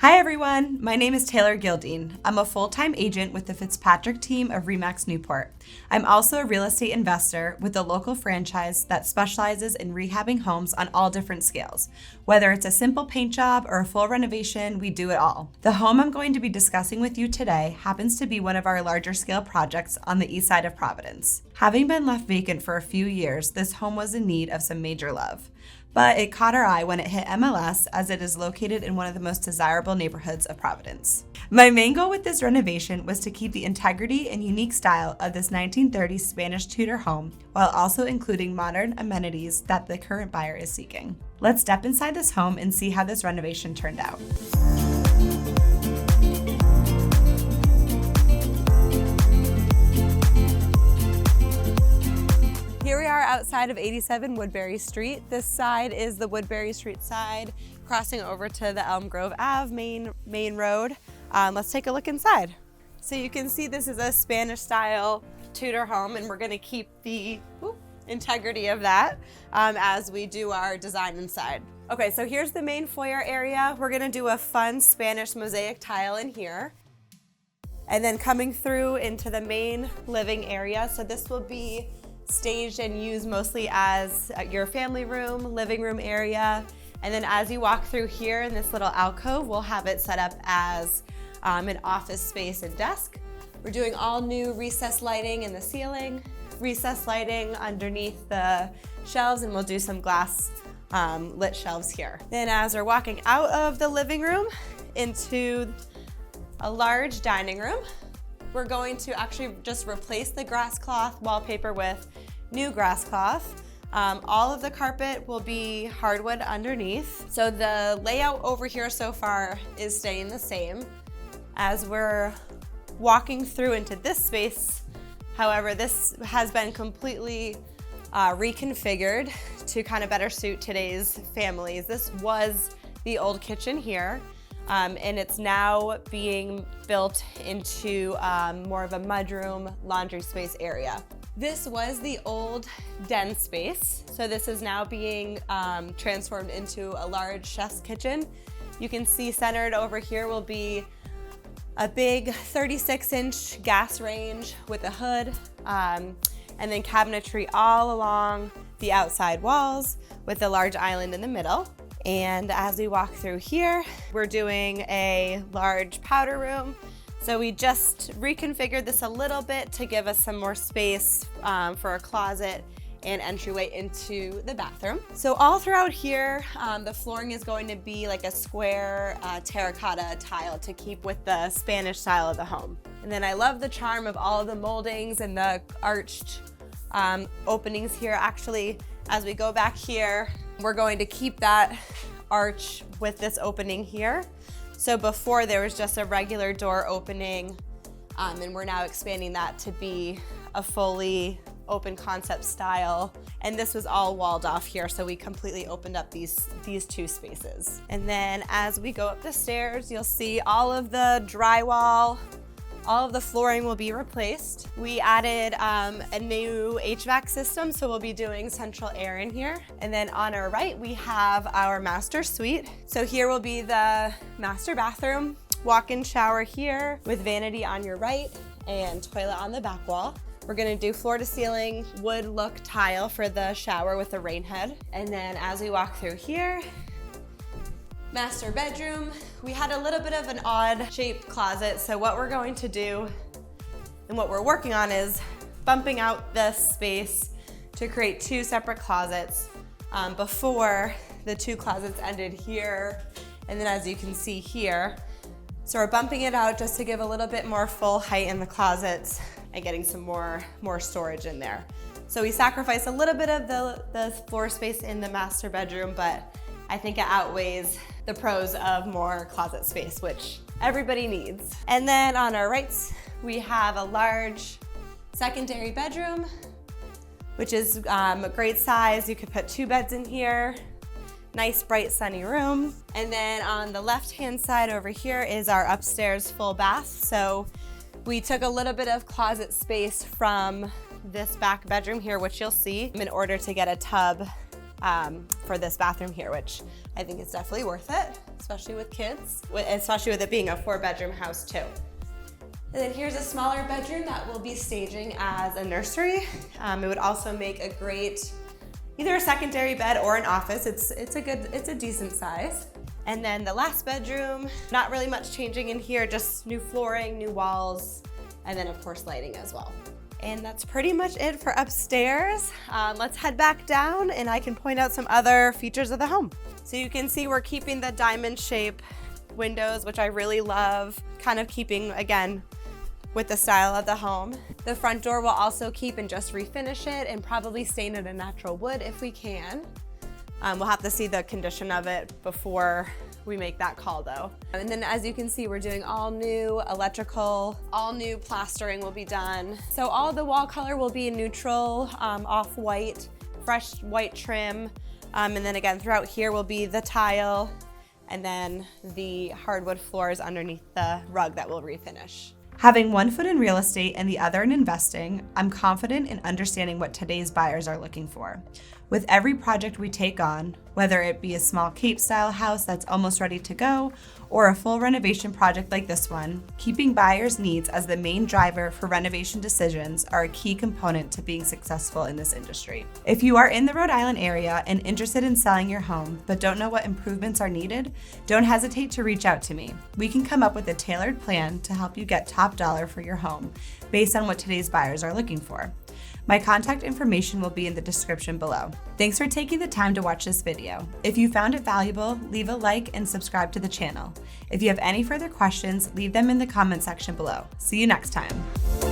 Hi everyone, my name is Taylor Gildein. I'm a full-time agent with the Fitzpatrick team of RE/MAX Newport. I'm also a real estate investor with a local franchise that specializes in rehabbing homes on all different scales. Whether it's a simple paint job or a full renovation, we do it all. The home I'm going to be discussing with you today happens to be one of our larger scale projects on the east side of Providence. Having been left vacant for a few years, this home was in need of some major love. But it caught our eye when it hit MLS, as it is located in one of the most desirable neighborhoods of Providence. My main goal with this renovation was to keep the integrity and unique style of this 1930s Spanish Tudor home, while also including modern amenities that the current buyer is seeking. Let's step inside this home and see how this renovation turned out. Here we are outside of 87 Woodbury Street. This side is the Woodbury Street side, crossing over to the Elm Grove Ave main road. Let's take a look inside. So you can see this is a Spanish style Tudor home, and we're gonna keep the integrity of that as we do our design inside. Okay, so here's the main foyer area. We're gonna do a fun Spanish mosaic tile in here. And then coming through into the main living area. So this will be staged and used mostly as your family room, living room area. And then as you walk through here in this little alcove, we'll have it set up as an office space and desk. We're doing all new recessed lighting in the ceiling, recessed lighting underneath the shelves, and we'll do some glass lit shelves here. Then as we're walking out of the living room into a large dining room, we're going to actually just replace the grass cloth wallpaper with new grass cloth. All of the carpet will be hardwood underneath. So the layout over here so far is staying the same. As we're walking through into this space, however, this has been completely reconfigured to kind of better suit today's families. This was the old kitchen here. And it's now being built into more of a mudroom laundry space area. This was the old den space. So this is now being transformed into a large chef's kitchen. You can see centered over here will be a big 36-inch gas range with a hood, and then cabinetry all along the outside walls with a large island in the middle. And as we walk through here, we're doing a large powder room. So we just reconfigured this a little bit to give us some more space for a closet and entryway into the bathroom. So all throughout here, the flooring is going to be like a square terracotta tile to keep with the Spanish style of the home. And then I love the charm of all of the moldings and the arched openings here. Actually, as we go back here, we're going to keep that arch with this opening here. So before there was just a regular door opening, and we're now expanding that to be a fully open concept style. And this was all walled off here, so we completely opened up these two spaces. And then as we go up the stairs, you'll see all of the drywall, all of the flooring will be replaced. We added a new HVAC system, so we'll be doing central air in here. And then on our right, we have our master suite. So here will be the master bathroom, walk-in shower here with vanity on your right and toilet on the back wall. We're gonna do floor to ceiling wood look tile for the shower with the rain head. And then as we walk through here, master bedroom. We had a little bit of an odd shaped closet, so what we're going to do and what we're working on is bumping out this space to create two separate closets. Before, the two closets ended here, and then as you can see here. So we're bumping it out just to give a little bit more full height in the closets and getting some more storage in there. So we sacrifice a little bit of the floor space in the master bedroom, but I think it outweighs the pros of more closet space, which everybody needs. And then on our right, we have a large secondary bedroom, which is a great size. You could put two beds in here. Nice, bright, sunny room. And then on the left-hand side over here is our upstairs full bath. So we took a little bit of closet space from this back bedroom here, which you'll see, in order to get a tub for this bathroom here, which I think is definitely worth it, especially with kids, especially with it being a 4-bedroom house too. And then here's a smaller bedroom that we'll be staging as a nursery. It would also make a great, either a secondary bed or an office. It's a decent size. And then the last bedroom, not really much changing in here, just new flooring, new walls, and then of course lighting as well. And that's pretty much it for upstairs. Let's head back down and I can point out some other features of the home. So you can see we're keeping the diamond shape windows, which I really love, kind of keeping, again, with the style of the home. The front door we'll also keep and just refinish it and probably stain it a natural wood if we can. We'll have to see the condition of it before we make that call though. And then as you can see, we're doing all new electrical, all new plastering will be done. So all the wall color will be neutral, off-white, fresh white trim. And then again, throughout here will be the tile and then the hardwood floors underneath the rug that we'll refinish. Having one foot in real estate and the other in investing, I'm confident in understanding what today's buyers are looking for. With every project we take on, whether it be a small Cape-style house that's almost ready to go, or a full renovation project like this one, keeping buyers' needs as the main driver for renovation decisions are a key component to being successful in this industry. If you are in the Rhode Island area and interested in selling your home, but don't know what improvements are needed, don't hesitate to reach out to me. We can come up with a tailored plan to help you get top dollar for your home based on what today's buyers are looking for. My contact information will be in the description below. Thanks for taking the time to watch this video. If you found it valuable, leave a like and subscribe to the channel. If you have any further questions, leave them in the comment section below. See you next time.